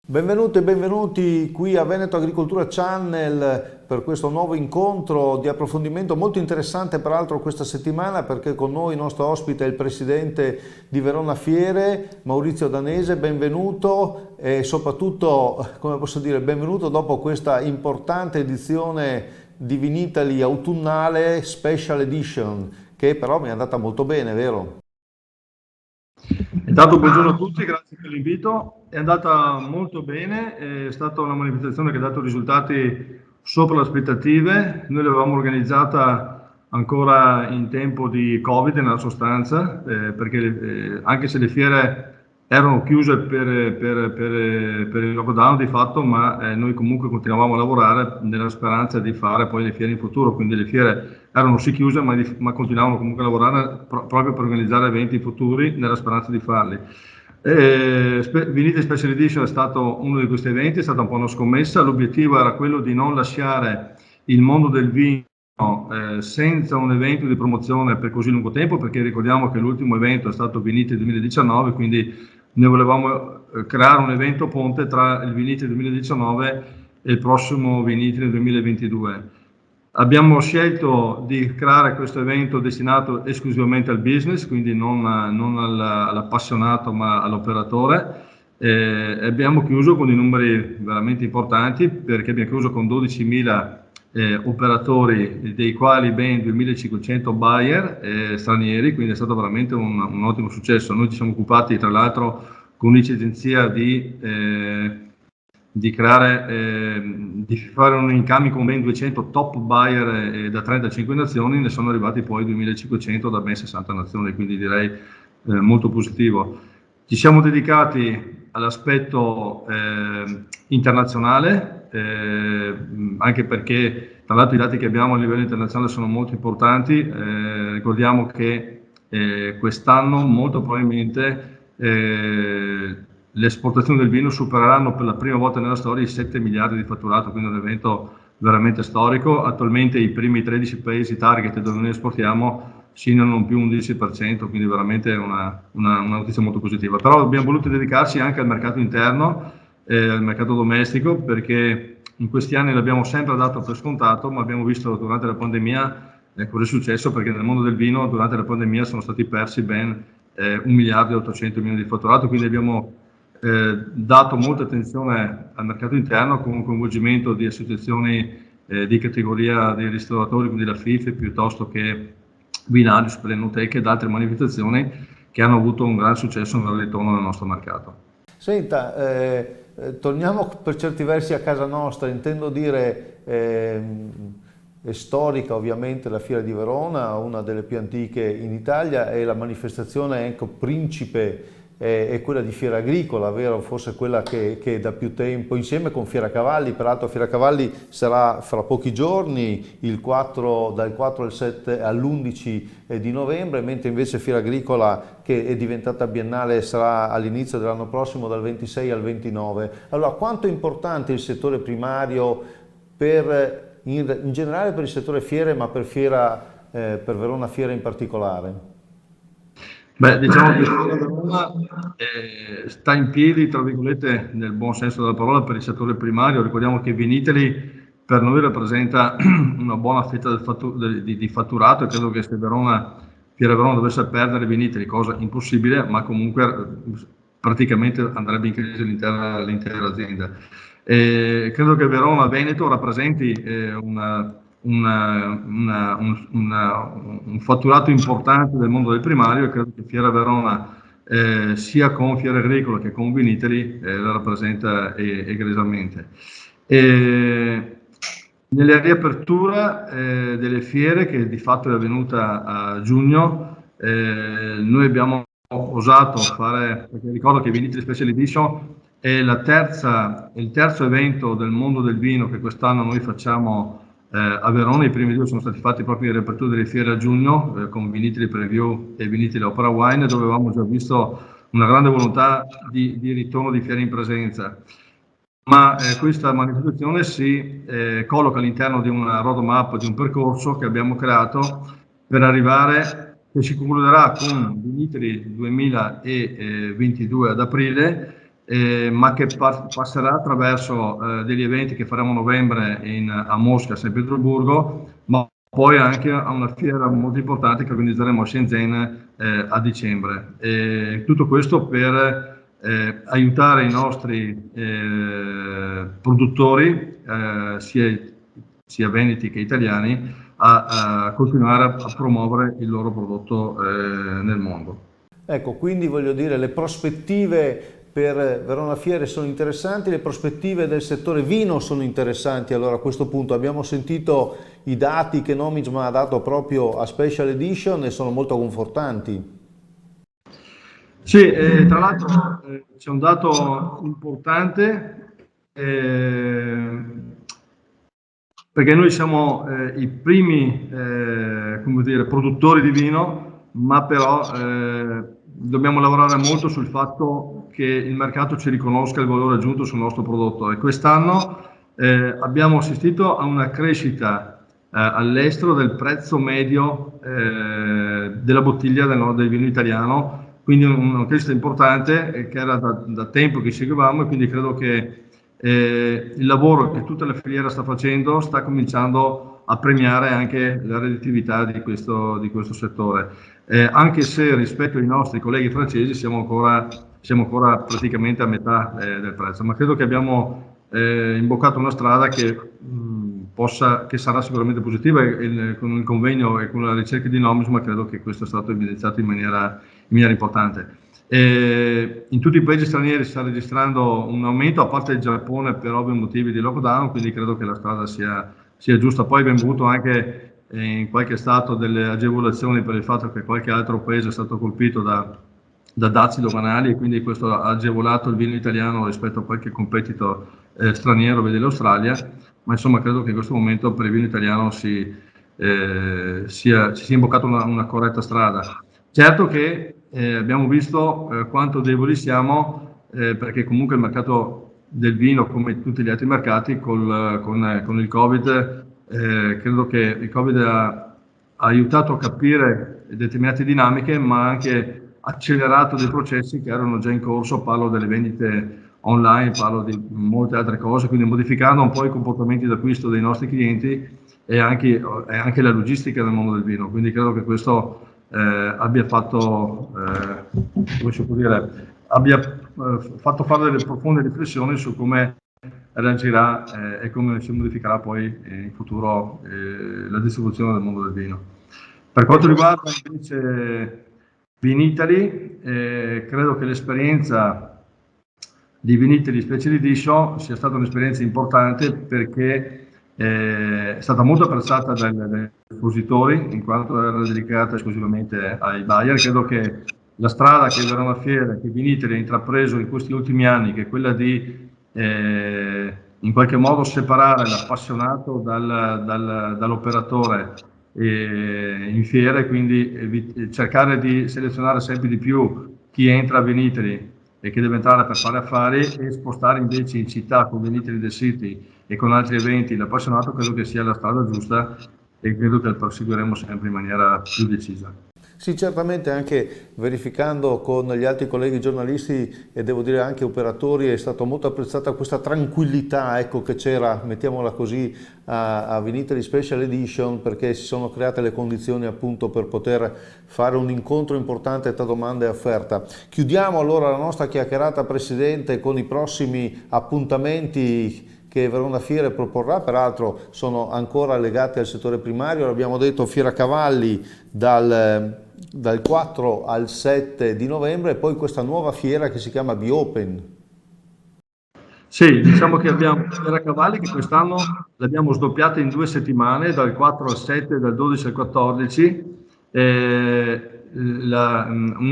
Benvenuti e benvenuti qui a Veneto Agricoltura Channel per questo nuovo incontro di approfondimento molto interessante peraltro questa settimana, perché con noi il nostro ospite è il presidente di Verona Fiere, Maurizio Danese. Benvenuto e soprattutto, come posso dire, benvenuto dopo questa importante edizione di Vinitaly autunnale Special Edition, che però mi è andata molto bene, vero? Intanto buongiorno a tutti, grazie per l'invito. È andata molto bene, è stata una manifestazione che ha dato risultati sopra le aspettative. Noi l'avevamo organizzata ancora in tempo di Covid nella sostanza, perché anche se le fiere erano chiuse per il lockdown di fatto, ma noi comunque continuavamo a lavorare nella speranza di fare poi le fiere in futuro, quindi le fiere erano sì chiuse, ma continuavano comunque a lavorare proprio per organizzare eventi futuri nella speranza di farli. Vinite Special Edition è stato uno di questi eventi, è stata un po' una scommessa. L'obiettivo era quello di non lasciare il mondo del vino senza un evento di promozione per così lungo tempo, perché ricordiamo che l'ultimo evento è stato Vinite 2019, quindi noi volevamo creare un evento ponte tra il Vinite 2019 e il prossimo Vinite nel 2022. Abbiamo scelto di creare questo evento destinato esclusivamente al business, quindi non all'appassionato ma all'operatore. Abbiamo chiuso con dei numeri veramente importanti, perché abbiamo chiuso con 12.000 operatori, dei quali ben 2.500 buyer stranieri, quindi è stato veramente un ottimo successo. Noi ci siamo occupati tra l'altro con un'agenzia di fare un incoming con ben 200 top buyer da 35 nazioni, ne sono arrivati poi 2.500 da ben 60 nazioni, quindi direi molto positivo. Ci siamo dedicati all'aspetto internazionale, anche perché tra l'altro i dati che abbiamo a livello internazionale sono molto importanti. Ricordiamo che quest'anno molto probabilmente le esportazioni del vino supereranno per la prima volta nella storia i 7 miliardi di fatturato, quindi un evento veramente storico. Attualmente i primi 13 paesi target dove noi esportiamo segnano più un 10%, quindi veramente una notizia molto positiva. Però abbiamo voluto dedicarci anche al mercato interno, al mercato domestico, perché in questi anni l'abbiamo sempre dato per scontato, ma abbiamo visto durante la pandemia cosa è successo, perché nel mondo del vino durante la pandemia sono stati persi ben 1 miliardo e 800 milioni di fatturato, quindi abbiamo dato molta attenzione al mercato interno con un coinvolgimento di associazioni di categoria dei ristoratori, quindi la FIFE, piuttosto che Vinali, Superenoteche ed altre manifestazioni che hanno avuto un gran successo nel ritorno nel nostro mercato. Senta, torniamo per certi versi a casa nostra, intendo dire è storica ovviamente la Fiera di Verona, una delle più antiche in Italia, e la manifestazione ecco, principe è quella di Fiera Agricola, vero? Forse quella che da più tempo, insieme con Fiera Cavalli. Peraltro Fiera Cavalli sarà fra pochi giorni, dal 4 al 7 all'11 di novembre, mentre invece Fiera Agricola, che è diventata biennale, sarà all'inizio dell'anno prossimo, dal 26 al 29. Allora, quanto è importante il settore primario in generale per il settore fiere, ma per Verona Fiera in particolare? Beh, diciamo che Fiera Verona sta in piedi, tra virgolette, nel buon senso della parola, per il settore primario. Ricordiamo che Vinitaly per noi rappresenta una buona fetta di fatturato, e credo che se Fiera Verona dovesse perdere Vinitaly, cosa impossibile, ma comunque praticamente andrebbe in crisi l'intera azienda. Credo che Verona Veneto rappresenti un fatturato importante del mondo del primario, e credo che Fiera Verona sia con Fiera Agricola che con Vinitaly la rappresenta egregiamente. Nella riapertura delle fiere, che di fatto è avvenuta a giugno, noi abbiamo osato fare, perché ricordo che Vinitaly Special Edition è il terzo evento del mondo del vino che quest'anno noi facciamo a Verona. I primi due sono stati fatti proprio in riapertura delle fiere a giugno, con Vinitaly Preview e Vinitaly Opera Wine, dove avevamo già visto una grande volontà di ritorno di fiere in presenza. Ma questa manifestazione si colloca all'interno di una roadmap, di un percorso che abbiamo creato per arrivare, che si concluderà con Vinitaly 2022 ad aprile, ma che passerà attraverso degli eventi che faremo a novembre a Mosca, San Pietroburgo, ma poi anche a una fiera molto importante che organizzeremo a Shenzhen a dicembre. Tutto questo per aiutare i nostri produttori, sia veneti che italiani, a continuare a promuovere il loro prodotto nel mondo. Ecco, quindi voglio dire, le prospettive per Verona Fiere sono interessanti, le prospettive del settore vino sono interessanti. Allora a questo punto abbiamo sentito i dati che Nomisma ha dato proprio a Special Edition e sono molto confortanti. Sì, tra l'altro c'è un dato importante perché noi siamo i primi come dire, produttori di vino, ma però dobbiamo lavorare molto sul fatto che il mercato ci riconosca il valore aggiunto sul nostro prodotto, e quest'anno abbiamo assistito a una crescita all'estero del prezzo medio della bottiglia del vino italiano, quindi una crescita importante che era da tempo che seguivamo, e quindi credo che il lavoro che tutta la filiera sta facendo sta cominciando a premiare anche la redditività di questo settore, anche se rispetto ai nostri colleghi francesi siamo ancora praticamente a metà del prezzo, ma credo che abbiamo imboccato una strada che sarà sicuramente positiva, e con il convegno e con la ricerca di Nomisma credo che questo è stato evidenziato in maniera importante. In tutti i paesi stranieri si sta registrando un aumento, a parte il Giappone per ovvi motivi di lockdown, quindi credo che la strada sia giusta. Poi abbiamo avuto anche in qualche stato delle agevolazioni per il fatto che qualche altro paese è stato colpito da dazi doganali, e quindi questo ha agevolato il vino italiano rispetto a qualche competitor straniero, vede l'Australia, ma insomma credo che in questo momento per il vino italiano si sia imboccata una corretta strada. Certo che abbiamo visto quanto deboli siamo, perché comunque il mercato del vino, come tutti gli altri mercati, con il Covid, credo che il Covid ha aiutato a capire determinate dinamiche, ma ha anche accelerato dei processi che erano già in corso. Parlo delle vendite online, parlo di molte altre cose, quindi modificando un po' i comportamenti d'acquisto dei nostri clienti e anche la logistica del mondo del vino. Quindi credo che questo abbia fatto, come si può dire, fatto fare delle profonde riflessioni su come reagirà e come si modificherà poi in futuro la distribuzione del mondo del vino. Per quanto riguarda invece Vinitaly, credo che l'esperienza di Vinitaly Special Edition sia stata un'esperienza importante, perché è stata molto apprezzata dai espositori, in quanto era dedicata esclusivamente ai buyer. Credo che la strada che Verona Fiere, che Vinitaly ha intrapreso in questi ultimi anni, che è quella di in qualche modo separare l'appassionato dall'operatore in fiere, quindi cercare di selezionare sempre di più chi entra a Vinitaly e che deve entrare per fare affari, e spostare invece in città con Vinitaly The City e con altri eventi l'appassionato, credo che sia la strada giusta, e credo che la proseguiremo sempre in maniera più decisa. Sì, certamente, anche verificando con gli altri colleghi giornalisti e devo dire anche operatori, è stata molto apprezzata questa tranquillità, ecco, che c'era, mettiamola così, a Vinitaly Special Edition, perché si sono create le condizioni appunto per poter fare un incontro importante tra domanda e offerta. Chiudiamo allora la nostra chiacchierata, Presidente, con i prossimi appuntamenti che Verona Fiere proporrà. Peraltro sono ancora legati al settore primario. L'abbiamo detto, Fiera Cavalli dal 4 al 7 di novembre, e poi questa nuova fiera che si chiama Biopen. Sì, diciamo che abbiamo Fiera Cavalli, che quest'anno l'abbiamo sdoppiata in 2 settimane, dal 4 al 7, dal 12 al 14.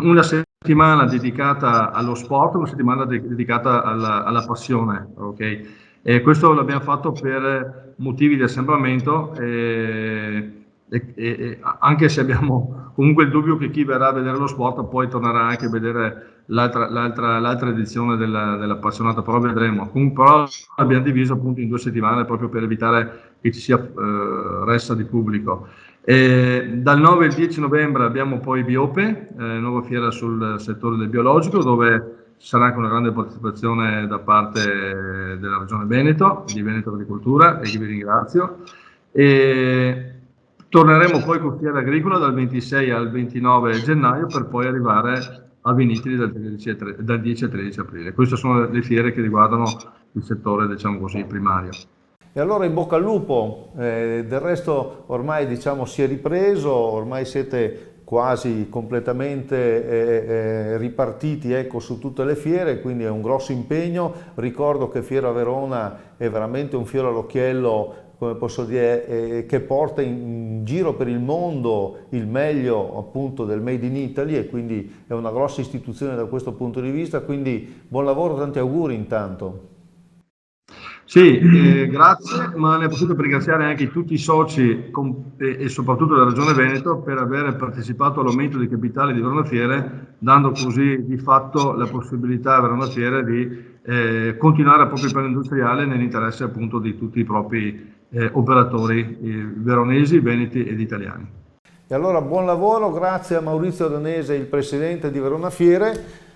Una settimana dedicata allo sport, una settimana dedicata alla passione, ok? E questo l'abbiamo fatto per motivi di assembramento, anche se abbiamo comunque il dubbio che chi verrà a vedere lo sport poi tornerà anche a vedere l'altra edizione dell'appassionato, però vedremo. Comunque, però abbiamo diviso appunto in 2 settimane proprio per evitare che ci sia ressa di pubblico. Dal 9 al 10 novembre abbiamo poi Biope, nuova fiera sul settore del biologico, dove ci sarà anche una grande partecipazione da parte della Regione Veneto, di Veneto Agricoltura, e che vi ringrazio. E torneremo poi con Fiera Agricola dal 26 al 29 gennaio per poi arrivare a Vinitili dal 10 al 13 aprile. Queste sono le fiere che riguardano il settore, diciamo così, primario. E allora in bocca al lupo, del resto ormai diciamo si è ripreso, ormai siete quasi completamente ripartiti, ecco, su tutte le fiere, quindi è un grosso impegno. Ricordo che Fiera Verona è veramente un fiore all'occhiello, come posso dire, che porta in giro per il mondo il meglio appunto del Made in Italy, e quindi è una grossa istituzione da questo punto di vista, quindi buon lavoro, tanti auguri intanto. Sì, grazie, ma ne approfitto per ringraziare anche tutti i soci e soprattutto la Regione Veneto per aver partecipato all'aumento dei capitali di Verona Fiere, dando così di fatto la possibilità a Verona Fiere di continuare il proprio piano industriale nell'interesse appunto di tutti i propri operatori veronesi, veneti ed italiani. E allora buon lavoro, grazie a Maurizio Danese, il presidente di Verona Fiere,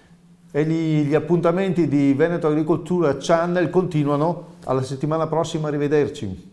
e gli appuntamenti di Veneto Agricoltura Channel continuano. Alla settimana prossima, arrivederci.